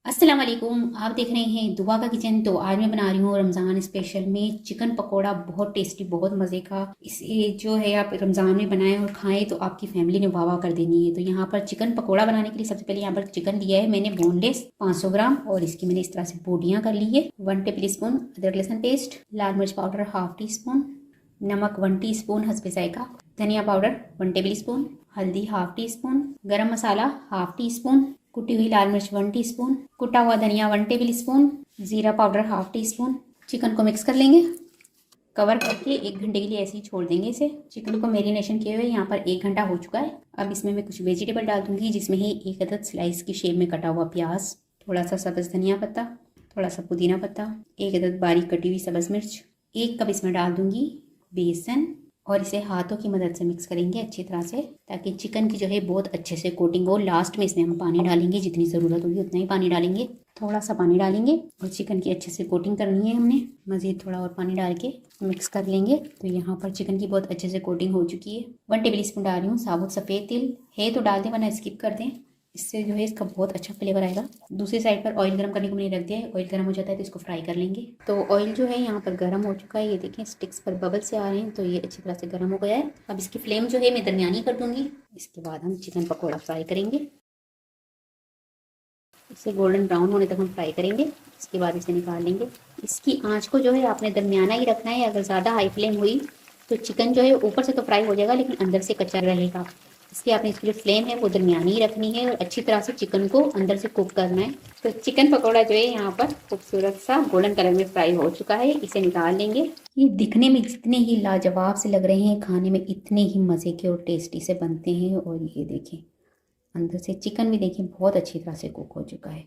अस्सलाम वालेकुम। आप देख रहे हैं दुआ का किचन। तो आज मैं बना रही हूँ रमज़ान स्पेशल में चिकन पकोड़ा। बहुत टेस्टी, बहुत मज़े का। इसे जो है आप रमज़ान में बनाएं और खाएं तो आपकी फैमिली ने वाह वाह कर देनी है। तो यहाँ पर चिकन पकोड़ा बनाने के लिए सबसे पहले यहाँ पर चिकन लिया है मैंने बोनलेस 500 ग्राम, और इसकी मैंने इस तरह से बोटियाँ कर ली है। 1 टेबल स्पून अदरक लहसुन पेस्ट, लाल मिर्च पाउडर हाफ टी स्पून, नमक 1 टीस्पून हस्बे जायका, धनिया पाउडर 1 टेबल स्पून, हल्दी हाफ टी स्पून, गरम मसाला हाफ टी स्पून, कुटी हुई लाल मिर्च 1 टीस्पून, कुटा हुआ धनिया 1 टेबल स्पून, जीरा powder half tea spoon. Chicken को मिक्स कर लेंगे। कवर करके 1 घंटे के लिए ऐसे ही छोड़ देंगे इसे। चिकन को मैरिनेशन किए हुए यहाँ पर 1 घंटा हो चुका है। अब इसमें मैं कुछ वेजिटेबल डाल दूंगी, जिसमें है 1 अदद स्लाइस की शेप में कटा हुआ प्याज, थोड़ा सा सब्ज़ धनिया पत्ता, थोड़ा सा पुदीना पत्ता, 1 अदद बारीक कटी हुई सब्ज़ मिर्च। 1 कप इसमें डाल दूंगी बेसन, और इसे हाथों की मदद से मिक्स करेंगे अच्छी तरह से, ताकि चिकन की जो है बहुत अच्छे से कोटिंग हो। लास्ट में इसमें हम पानी डालेंगे, जितनी ज़रूरत होगी उतना ही पानी डालेंगे। थोड़ा सा पानी डालेंगे और चिकन की अच्छे से कोटिंग करनी है हमने। मज़ीद थोड़ा और पानी डाल के मिक्स कर लेंगे। तो यहाँ पर चिकन की बहुत अच्छे से कोटिंग हो चुकी है। 1 टेबल स्पून डाल रही हूँ साबुत सफ़ेद तिल। है तो डाल दें, वरना स्किप कर दें, इससे जो है इसका बहुत अच्छा फ्लेवर आएगा। दूसरी साइड पर ऑयल गर्म करने को मैंने रख दिया है। ऑयल गर्म हो जाता है तो इसको फ्राई कर लेंगे। तो ऑयल जो है यहाँ पर गर्म हो चुका है। ये देखें स्टिक्स पर बबल से आ रहे हैं, तो ये अच्छी तरह से गर्म हो गया है। अब इसकी फ्लेम जो है मैं दरमियानी कर दूंगी। इसके बाद हम चिकन पकौड़ा फ्राई करेंगे। इसे गोल्डन ब्राउन होने तक हम फ्राई करेंगे। इसके बाद इसे निकाल लेंगे। इसकी आँच को जो है आपने दरमियाना ही रखना है। अगर ज़्यादा हाई फ्लेम हुई तो चिकन जो है ऊपर से तो फ्राई हो जाएगा, लेकिन अंदर से कच्चा रहेगा। इसलिए आपने इसकी जो फ्लेम है वो दरमियानी ही रखनी है, और अच्छी तरह से चिकन को अंदर से कुक करना है। तो चिकन पकौड़ा जो है यहाँ पर खूबसूरत सा गोल्डन कलर में फ्राई हो चुका है। इसे निकाल लेंगे। ये दिखने में जितने ही लाजवाब से लग रहे हैं, खाने में इतने ही मज़े के और टेस्टी से बनते हैं। और ये देखें अंदर से चिकन भी देखें बहुत अच्छी तरह से कुक हो चुका है।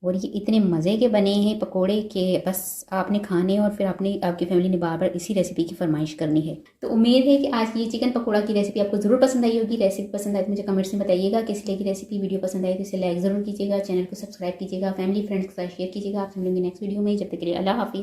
और ये इतने मज़े के बने हैं पकोड़े के बस आपने खाने और फिर आपने आपकी फैमिली ने बार बार इसी रेसिपी की फरमाइश करनी है। तो उम्मीद है कि आज की ये चिकन पकोड़ा की रेसिपी आपको ज़रूर पसंद आई होगी। रेसिपी पसंद आए तो मुझे कमेंट्स में बताइएगा किस लिए की रेसिपी। वीडियो पसंद आई तो इसे लाइक ज़रूर कीजिएगा, चैनल को सब्सक्राइब कीजिएगा, फैमिली फ्रेंड्स के साथ शेयर कीजिएगा। आप मिलेंगे नेक्स्ट वीडियो में। जब तक के लिए अल्लाह हाफिज़।